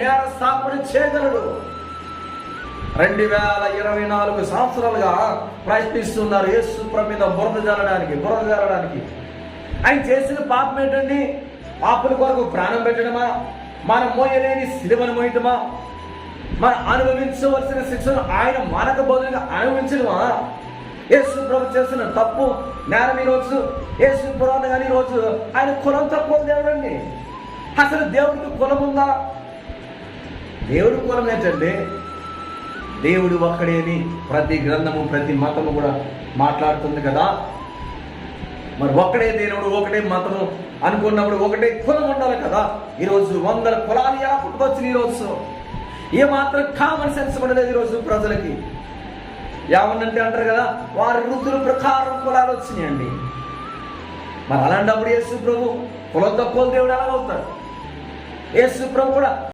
నేర స్థాపన చేయగలడు. 2024 సంవత్సరాలుగా ప్రయత్నిస్తున్నారు యేసు ప్రభు మీద బురద జల్లడానికి. ఆయన చేసిన పాపం ఏంటండి? పాపుల కొరకు ప్రాణం పెట్టడమా? మనం మోయలేని సిలువను మోయటమా? మనం అనుభవించవలసిన శిక్షను ఆయన మనకు బదులుగా అనుభవించడమా? యేసు ప్రభు చేసిన తప్పు నేరం ఈరోజు యేసు ప్రభు కానీ ఈరోజు ఆయన కులం తక్కువ దేవుడండి. అసలు దేవుడికి కులం ఉందా? దేవుడి కులం ఏంటండి? దేవుడు ఒక్కడే అని ప్రతి గ్రంథము ప్రతి మతము కూడా మాట్లాడుతుంది కదా. మరి ఒక్కడే దేవుడు ఒకటే మతము అనుకున్నప్పుడు ఒకటే కులం ఉండాలి కదా. ఈరోజు 100 కులాలు ఎలా పుట్టుకొచ్చింది? ఈరోజు ఏమాత్రం కామన్ సెన్స్ కూడా లేదు ఈరోజు ప్రజలకి. ఏమన్నంటే అంటారు కదా, వారి వృత్తుల ప్రకారం కులాలు వచ్చినాయండి. మరి అలాంటప్పుడు యేసు ప్రభు కులం తక్కువ దేవుడు ఎలా అవుతాడు? యేసు ప్రభు కూడా